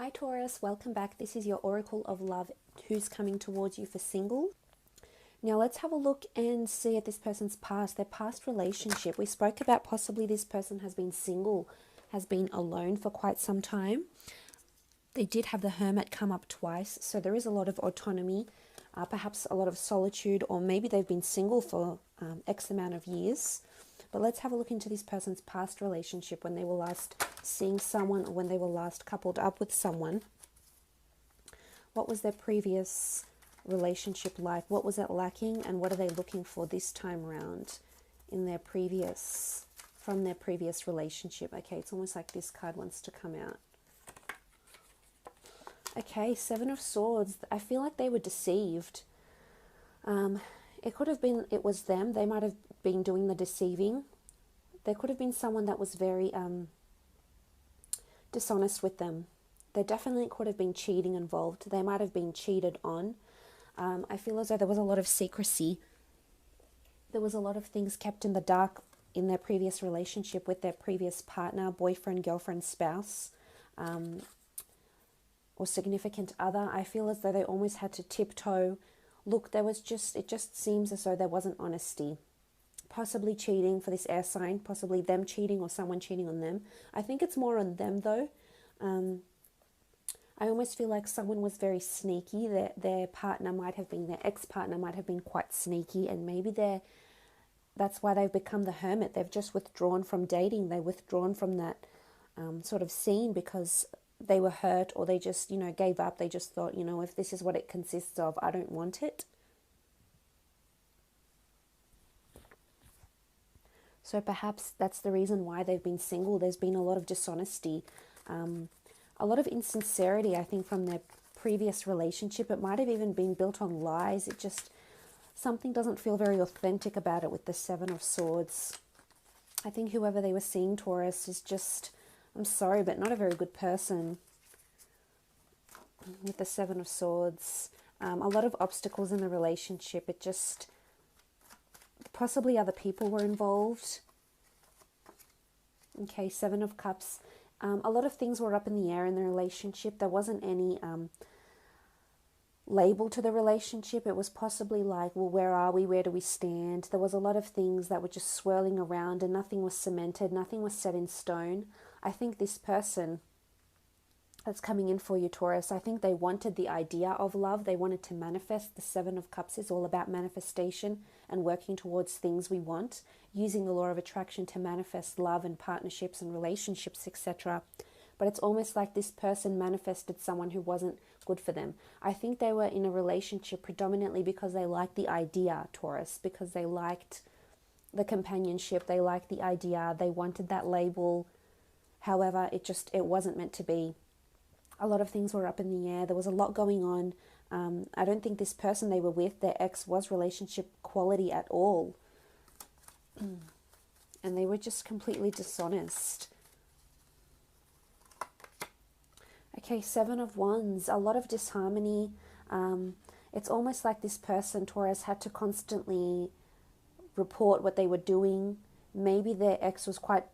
Hi Taurus, welcome back. This is your Oracle of Love, who's coming towards you for single. Now let's have a look and see at this person's past, their past relationship. We spoke about possibly this person has been single, has been alone for quite some time. They did have the Hermit come up twice, so there is a lot of autonomy, perhaps a lot of solitude, or maybe they've been single for X amount of years. But let's have a look into this person's past relationship, when they were last seeing someone or when they were last coupled up with someone. What was their previous relationship like? What was it lacking, and what are they looking for this time around in their previous, from their previous relationship? Okay, it's almost like this card wants to come out. Okay, Seven of Swords. I feel like they were deceived. It could have been it was them. They might have been doing the deceiving. There could have been someone that was very dishonest with them. There definitely could have been cheating involved. They might have been cheated on. I feel as though there was a lot of secrecy. There was a lot of things kept in the dark in their previous relationship with their previous partner, boyfriend, girlfriend, spouse, or significant other. I feel as though they almost had to tiptoe. Look, it just seems as though there wasn't honesty. Possibly cheating for this air sign, possibly them cheating or someone cheating on them. I think it's more on them though. I almost feel like someone was very sneaky. Their partner might have been, their ex-partner might have been quite sneaky, and maybe that's why they've become the hermit. They've just withdrawn from dating. They've withdrawn from that sort of scene because they were hurt, or they just, gave up. They just thought, if this is what it consists of, I don't want it. So perhaps that's the reason why they've been single. There's been a lot of dishonesty, a lot of insincerity, I think, from their previous relationship. It might have even been built on lies. Something doesn't feel very authentic about it with the Seven of Swords. I think whoever they were seeing, Taurus, is just, I'm sorry, but not a very good person. With the Seven of Swords, a lot of obstacles in the relationship. It just, possibly other people were involved. Okay, Seven of Cups. A lot of things were up in the air in the relationship. There wasn't any label to the relationship. It was possibly like, well, where are we? Where do we stand? There was a lot of things that were just swirling around, and nothing was cemented. Nothing was set in stone. I think this person that's coming in for you, Taurus, I think they wanted the idea of love. They wanted to manifest. The Seven of Cups is all about manifestation and working towards things we want, using the law of attraction to manifest love and partnerships and relationships, etc. But it's almost like this person manifested someone who wasn't good for them. I think they were in a relationship predominantly because they liked the idea, Taurus, because they liked the companionship, they liked the idea, they wanted that label. However, it wasn't meant to be. A lot of things were up in the air. There was a lot going on. I don't think this person they were with, their ex, was relationship quality at all. And they were just completely dishonest. Okay, Seven of Wands. A lot of disharmony. It's almost like this person, Taurus, had to constantly report what they were doing. Maybe their ex was quite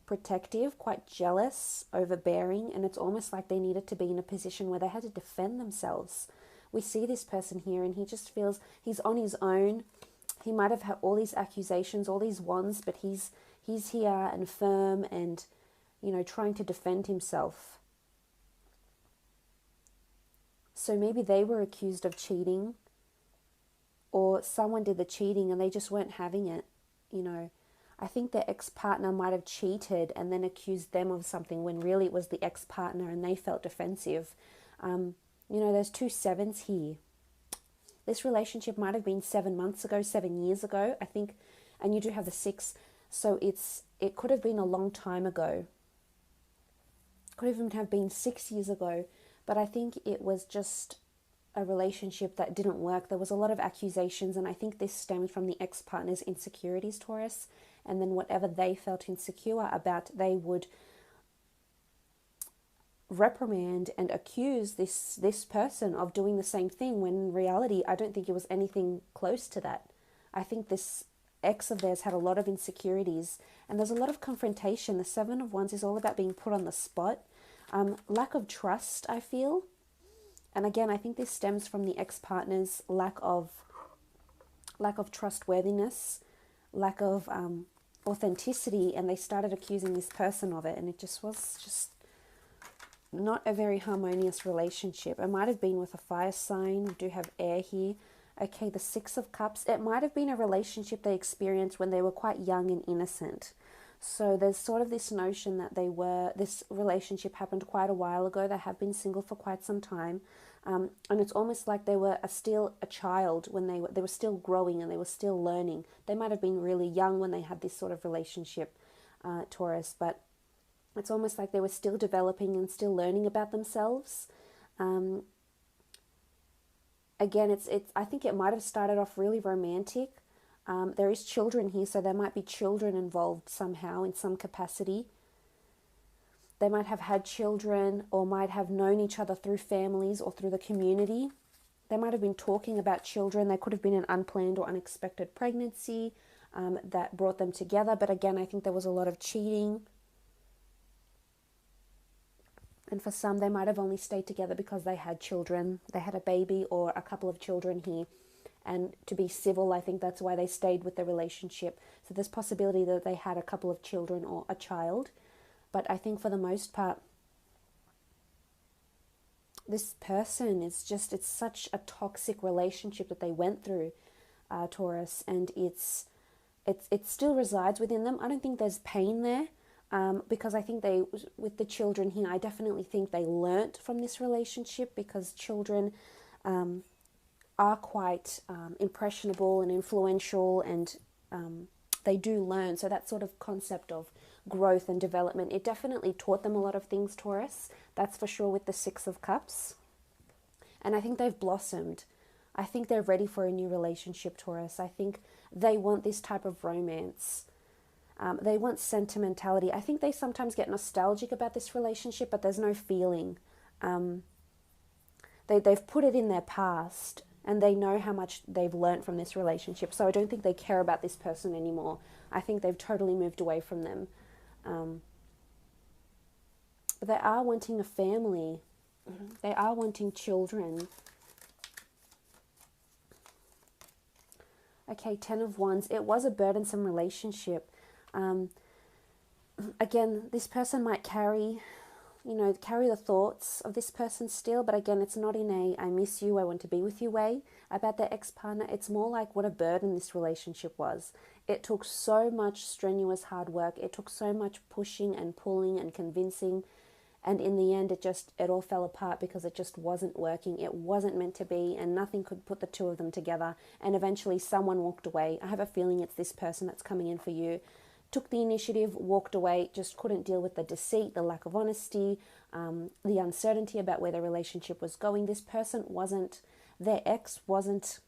protective, quite jealous, overbearing, and it's almost like they needed to be in a position where they had to defend themselves. We see this person here, and he just feels he's on his own. He might have had all these accusations, all these wands, but he's here and firm and, trying to defend himself. So maybe they were accused of cheating, or someone did the cheating and they just weren't having it, I think their ex-partner might have cheated and then accused them of something when really it was the ex-partner and they felt defensive. There's two sevens here. This relationship might have been 7 months ago, 7 years ago, I think, and you do have the 6. So it could have been a long time ago. Could even have been 6 years ago, but I think it was just a relationship that didn't work. There was a lot of accusations, and I think this stems from the ex-partner's insecurities, Taurus. And then whatever they felt insecure about, they would reprimand and accuse this person of doing the same thing, when in reality, I don't think it was anything close to that. I think this ex of theirs had a lot of insecurities, and there's a lot of confrontation. The Seven of Wands is all about being put on the spot. Lack of trust, I feel. And again, I think this stems from the ex-partner's lack of trustworthiness, lack of authenticity, and they started accusing this person of it, and it just was just not a very harmonious relationship. It might have been with a fire sign. We do have air here. Okay, the Six of Cups. It might have been a relationship they experienced when they were quite young and innocent. So there's sort of this notion that this relationship happened quite a while ago. They have been single for quite some time. And it's almost like they were still a child when they were still growing and they were still learning. They might have been really young when they had this sort of relationship, Taurus, but it's almost like they were still developing and still learning about themselves. Again, I think it might have started off really romantic. There is children here, so there might be children involved somehow in some capacity. They might have had children or might have known each other through families or through the community. They might have been talking about children. There could have been an unplanned or unexpected pregnancy that brought them together. But again, I think there was a lot of cheating. And for some, they might have only stayed together because they had children. They had a baby or a couple of children here. And to be civil, I think that's why they stayed with the relationship. So there's possibility that they had a couple of children or a child. But I think for the most part, this person is just, it's such a toxic relationship that they went through, Taurus, and it still resides within them. I don't think there's pain there, because I think with the children here, I definitely think they learnt from this relationship, because children are quite impressionable and influential, and they do learn. So that sort of concept of growth and development, it definitely taught them a lot of things, Taurus. That's for sure with the Six of Cups. And I think they've blossomed. I think they're ready for a new relationship, Taurus. I think they want this type of romance. They want sentimentality. I think they sometimes get nostalgic about this relationship, but there's no feeling. They've put it in their past, and they know how much they've learnt from this relationship. So I don't think they care about this person anymore. I think they've totally moved away from them. But they are wanting a family. They are wanting children. Okay, Ten of Wands. It was a burdensome relationship. Again, this person might carry the thoughts of this person still, but again, it's not in a I miss you, I want to be with you way about their ex-partner. It's more like what a burden this relationship was. It took so much strenuous hard work. It took so much pushing and pulling and convincing, and in the end, it all fell apart because it just wasn't working. It wasn't meant to be, and nothing could put the two of them together, and eventually someone walked away. I have a feeling it's this person that's coming in for you. Took the initiative, walked away, just couldn't deal with the deceit, the lack of honesty, the uncertainty about where the relationship was going. This person their ex wasn't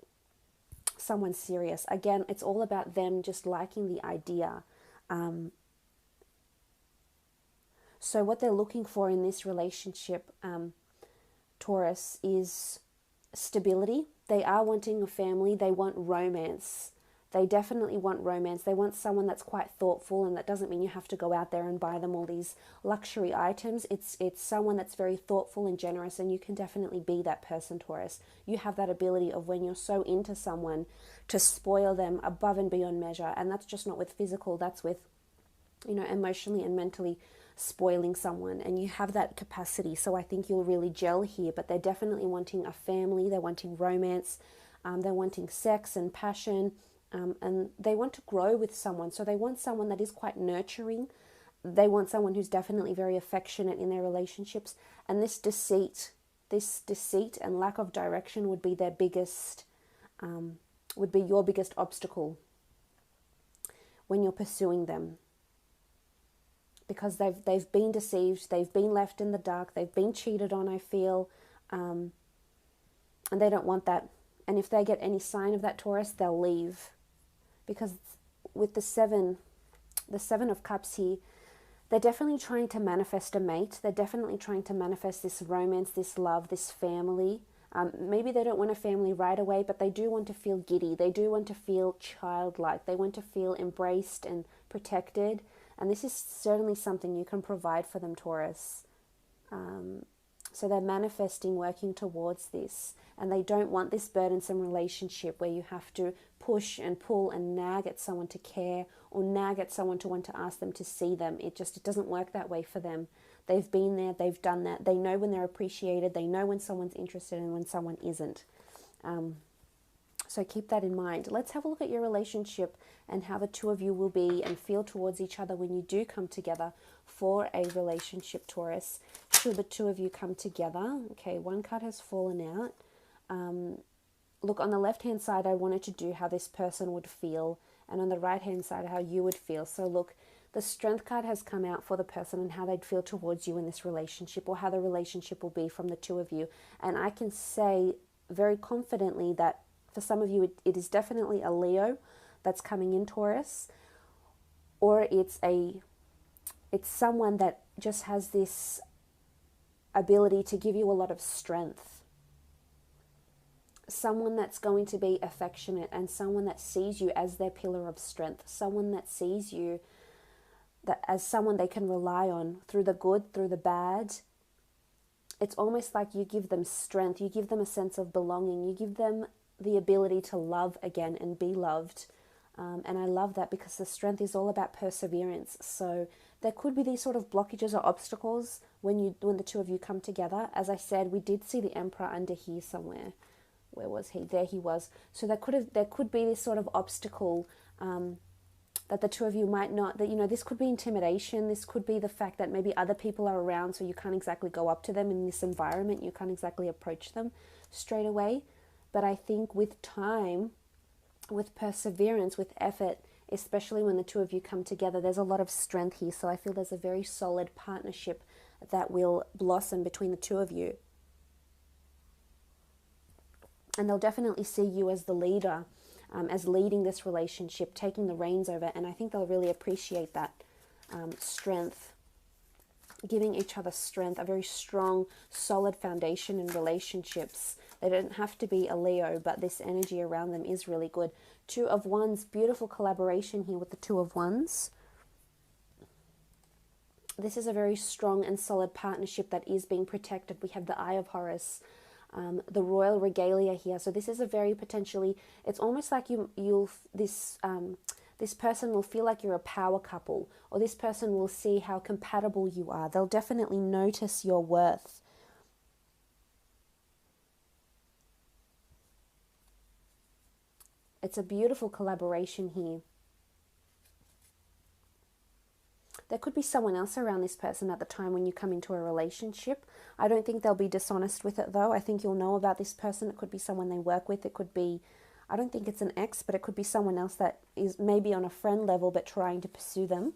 someone serious. Again, it's all about them just liking the idea. So what they're looking for in this relationship, Taurus, is stability. They are wanting a family. They want romance. They definitely want romance. They want someone that's quite thoughtful, and that doesn't mean you have to go out there and buy them all these luxury items. It's someone that's very thoughtful and generous, and you can definitely be that person, Taurus. You have that ability of, when you're so into someone, to spoil them above and beyond measure, and that's just not with physical, that's with, emotionally and mentally spoiling someone, and you have that capacity. So I think you'll really gel here, but they're definitely wanting a family. They're wanting romance. They're wanting sex and passion. And they want to grow with someone. So they want someone that is quite nurturing. They want someone who's definitely very affectionate in their relationships. And this deceit and lack of direction would be their biggest, would be your biggest obstacle when you're pursuing them. Because they've been deceived, they've been left in the dark, they've been cheated on, I feel, and they don't want that. And if they get any sign of that, Taurus, they'll leave. Because with the Seven of Cups here, they're definitely trying to manifest a mate. They're definitely trying to manifest this romance, this love, this family. Maybe they don't want a family right away, but they do want to feel giddy. They do want to feel childlike. They want to feel embraced and protected. And this is certainly something you can provide for them, Taurus. So they're manifesting, working towards this, and they don't want this burdensome relationship where you have to push and pull and nag at someone to care, or nag at someone to want to ask them to see them. It doesn't work that way for them. They've been there, they've done that. They know when they're appreciated, they know when someone's interested and when someone isn't. So keep that in mind. Let's have a look at your relationship and how the two of you will be and feel towards each other when you do come together for a relationship, Taurus. Should the two of you come together? Okay, one card has fallen out. Look, on the left-hand side, I wanted to do how this person would feel, and on the right-hand side, how you would feel. So look, the Strength card has come out for the person and how they'd feel towards you in this relationship, or how the relationship will be from the two of you. And I can say very confidently that for some of you, it is definitely a Leo that's coming in, Taurus, or it's someone that just has this ability to give you a lot of strength. Someone that's going to be affectionate, and someone that sees you as their pillar of strength. Someone that sees you as someone they can rely on through the good, through the bad. It's almost like you give them strength. You give them a sense of belonging. You give them the ability to love again and be loved. And I love that, because the Strength is all about perseverance. So there could be these sort of blockages or obstacles when the two of you come together. As I said, we did see the Emperor under here somewhere. Where was he? There he was. So there could be this sort of obstacle that the two of you might not, this could be intimidation. This could be the fact that maybe other people are around, so you can't exactly go up to them in this environment. You can't exactly approach them straight away. But I think with time, with perseverance, with effort, especially when the two of you come together, there's a lot of strength here. So I feel there's a very solid partnership that will blossom between the two of you. And they'll definitely see you as the leader, as leading this relationship, taking the reins over. And I think they'll really appreciate that strength, giving each other strength, a very strong, solid foundation in relationships. They don't have to be a Leo, but this energy around them is really good. Two of Wands, beautiful collaboration here with the Two of Wands. This is a very strong and solid partnership that is being protected. We have the Eye of Horus, the Royal Regalia here. So this is a very potentially, it's almost like this person will feel like you're a power couple, or this person will see how compatible you are. They'll definitely notice your worth. It's a beautiful collaboration here. There could be someone else around this person at the time when you come into a relationship. I don't think they'll be dishonest with it though. I think you'll know about this person. It could be someone they work with. It could be, I don't think it's an ex, but it could be someone else that is maybe on a friend level but trying to pursue them,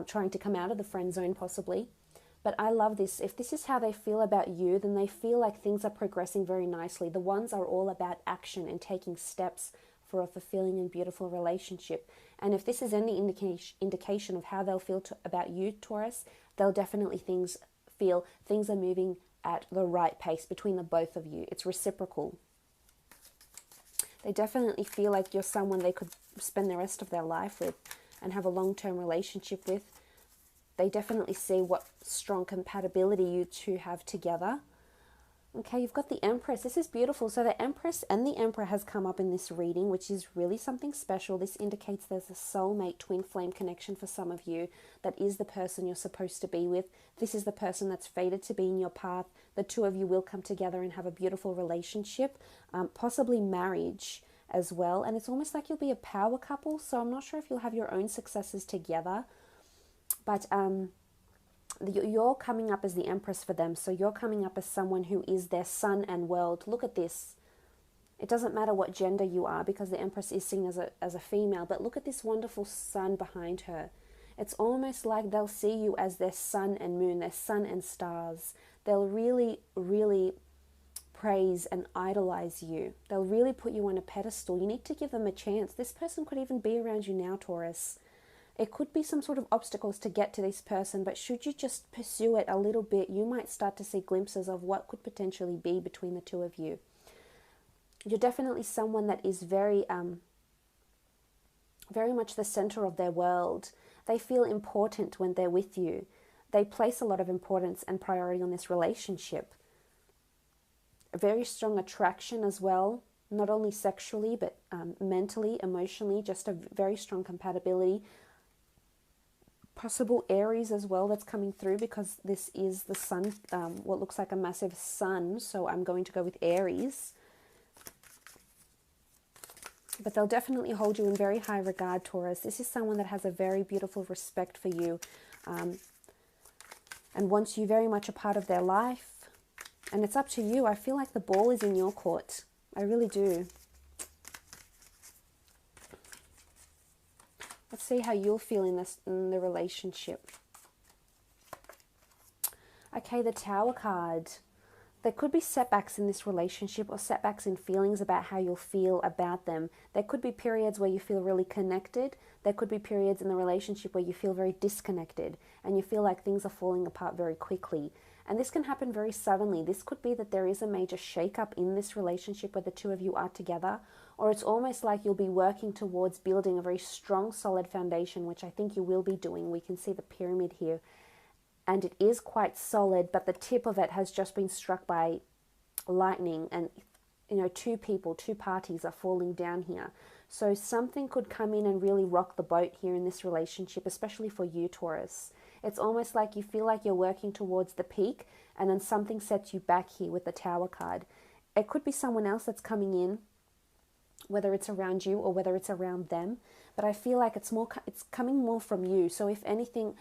trying to come out of the friend zone possibly. But I love this. If this is how they feel about you, then they feel like things are progressing very nicely. The Wands are all about action and taking steps for a fulfilling and beautiful relationship. And if this is any indication of how they'll feel about you, Taurus, they'll definitely feel things are moving at the right pace between the both of you. It's reciprocal. They definitely feel like you're someone they could spend the rest of their life with and have a long-term relationship with. They definitely see what strong compatibility you two have together. Okay, you've got the Empress. This is beautiful. So the Empress and the Emperor has come up in this reading, which is really something special. This indicates there's a soulmate twin flame connection for some of you. That is the person you're supposed to be with. This is the person that's fated to be in your path. The two of you will come together and have a beautiful relationship, possibly marriage as well. And it's almost like you'll be a power couple. So I'm not sure if you'll have your own successes together, but you're coming up as the Empress for them. So you're coming up as someone who is their sun and world. Look at this. It doesn't matter what gender you are, because the Empress is seen as a female. But look at this wonderful sun behind her. It's almost like they'll see you as their sun and moon, their sun and stars. They'll really, really praise and idolize you. They'll really put you on a pedestal. You need to give them a chance. This person could even be around you now, Taurus. It could be some sort of obstacles to get to this person, but should you just pursue it a little bit, you might start to see glimpses of what could potentially be between the two of you. You're definitely someone that is very much the center of their world. They feel important when they're with you. they place a lot of importance and priority on this relationship. A very strong attraction as well, not only sexually, but mentally, emotionally, just a very strong compatibility. Possible Aries as well that's coming through, because this is the sun, what looks like a massive sun, so I'm going to go with Aries. But they'll definitely hold you in very high regard, Taurus. This is someone that has a very beautiful respect for you, and wants you very much a part of their life. And it's up to you. I feel like the ball is in your court. I really do. Let's see how you'll feel in the relationship. Okay, the Tower card. There could be setbacks in this relationship, or setbacks in feelings about how you'll feel about them. There could be periods where you feel really connected. There could be periods in the relationship where you feel very disconnected and you feel like things are falling apart very quickly. And this can happen very suddenly. This could be that there is a major shakeup in this relationship where the two of you are together, or it's almost like you'll be working towards building a very strong, solid foundation, which I think you will be doing. We can see the pyramid here, and it is quite solid, but the tip of it has just been struck by lightning, and two parties are falling down here. So something could come in and really rock the boat here in this relationship, especially for you, Taurus. It's almost like you feel like you're working towards the peak, and then something sets you back here with the Tower card. It could be someone else that's coming in, whether it's around you or whether it's around them, but I feel like it's coming more from you. So if anything,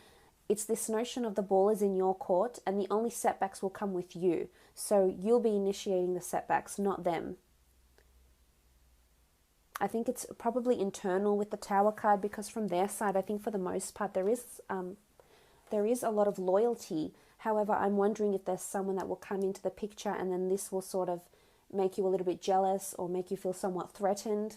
it's this notion of the ball is in your court, and the only setbacks will come with you. So you'll be initiating the setbacks, not them. I think it's probably internal with the Tower card, because from their side, I think for the most part, there is a lot of loyalty. However, I'm wondering if there's someone that will come into the picture, and then this will sort of make you a little bit jealous or make you feel somewhat threatened.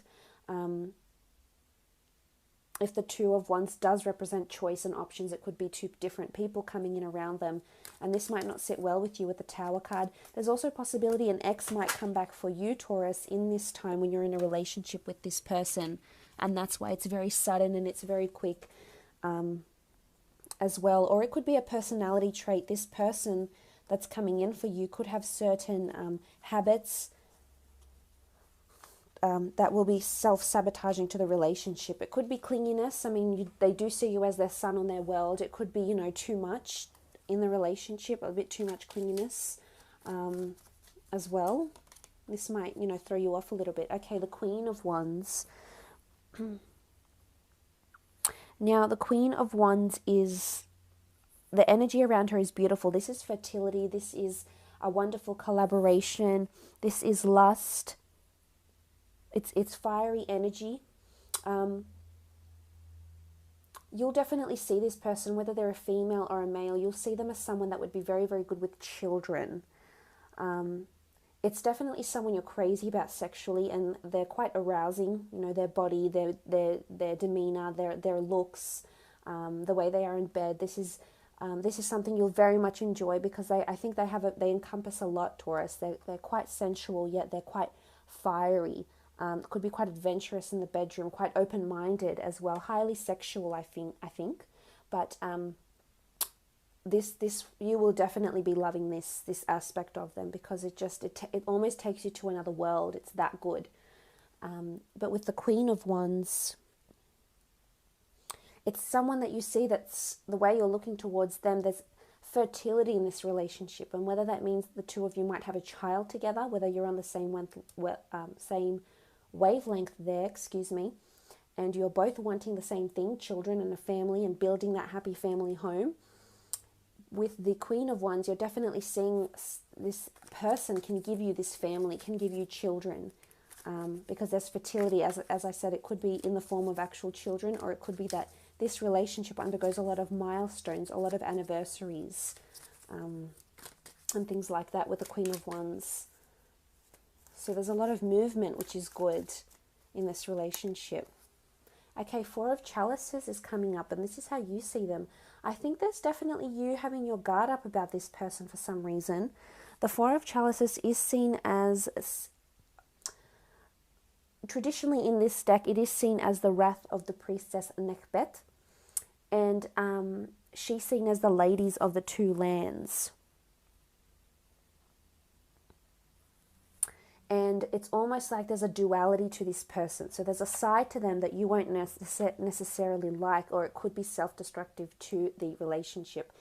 If the Two of Wands does represent choice and options, it could be two different people coming in around them, and this might not sit well with you with the Tower card. There's also a possibility an ex might come back for you, Taurus, in this time when you're in a relationship with this person, and that's why it's very sudden and it's very quick as well. Or it could be a personality trait. This person that's coming in for you could have certain habits that will be self-sabotaging to the relationship. It could be clinginess. I mean, they do see you as their sun on their world. It could be, too much in the relationship, a bit too much clinginess as well. This might, throw you off a little bit. Okay, the Queen of Wands. Now, the Queen of Wands the energy around her is beautiful. This is fertility. This is a wonderful collaboration. This is lust. It's fiery energy. You'll definitely see this person, whether they're a female or a male, you'll see them as someone that would be very, very good with children. It's definitely someone you're crazy about sexually, and they're quite arousing. Their body, their demeanor, their looks, the way they are in bed. This is something you'll very much enjoy, because I think they encompass a lot, Taurus. They're quite sensual, yet they're quite fiery. Could be quite adventurous in the bedroom, quite open-minded as well, highly sexual, I think. But this you will definitely be loving this aspect of them, because it almost takes you to another world. It's that good. But with the Queen of Wands, it's someone that you see that's the way you're looking towards them. There's fertility in this relationship, and whether that means the two of you might have a child together, whether you're on the same wavelength there, and you're both wanting the same thing, children and a family, and building that happy family home. With the Queen of Wands, you're definitely seeing this person can give you this family, can give you children, because there's fertility. As I said, it could be in the form of actual children, or it could be that this relationship undergoes a lot of milestones, a lot of anniversaries, and things like that with the Queen of Wands. So there's a lot of movement, which is good in this relationship. Okay, Four of Chalices is coming up, and this is how you see them. I think there's definitely you having your guard up about this person for some reason. The Four of Chalices is seen as, traditionally in this deck, it is seen as the wrath of the priestess Nekhbet. And she's seen as the ladies of the two lands. And it's almost like there's a duality to this person. So there's a side to them that you won't necessarily like, or it could be self-destructive to the relationship.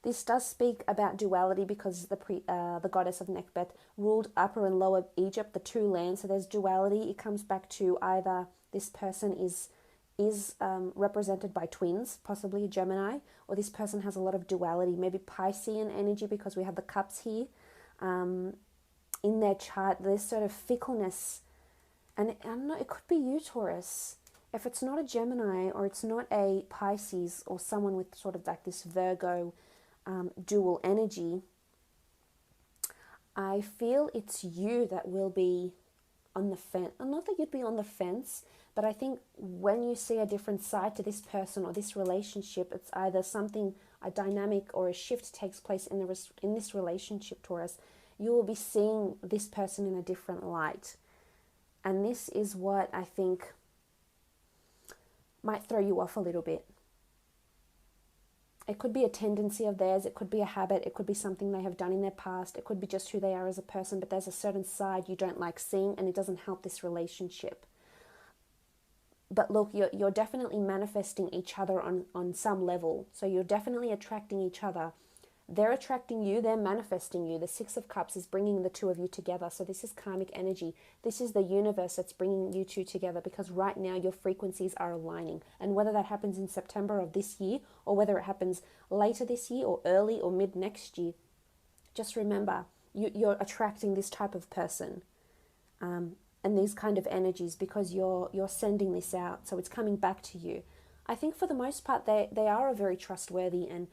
This does speak about duality because the goddess of Nekhbet ruled Upper and Lower Egypt, the two lands. So there's duality. It comes back to either this person is represented by twins, possibly a Gemini, or this person has a lot of duality, maybe Piscean energy because we have the cups here. In their chart, there's sort of fickleness, and I don't know, it could be you, Taurus. If it's not a Gemini or it's not a Pisces or someone with sort of like this Virgo dual energy, I feel it's you that will be on the fence. Not that you'd be on the fence, but I think when you see a different side to this person or this relationship, it's either something, a dynamic or a shift takes place in this relationship, Taurus. You will be seeing this person in a different light. And this is what I think might throw you off a little bit. It could be a tendency of theirs, it could be a habit, it could be something they have done in their past, it could be just who they are as a person, but there's a certain side you don't like seeing and it doesn't help this relationship. But look, you're definitely manifesting each other on some level. So you're definitely attracting each other. They're attracting you, they're manifesting you. The Six of Cups is bringing the two of you together. So this is karmic energy. This is the universe that's bringing you two together because right now your frequencies are aligning. And whether that happens in September of this year or whether it happens later this year or early or mid next year, just remember, you're attracting this type of person and these kind of energies because you're sending this out. So it's coming back to you. I think for the most part, they are a very trustworthy and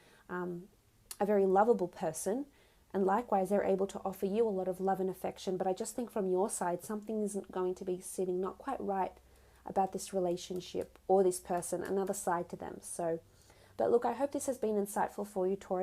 a very lovable person, and likewise they're able to offer you a lot of love and affection. But I just think from your side something isn't going to be sitting not quite right about this relationship or this person, another side to them. So but look, I hope this has been insightful for you, Taurus.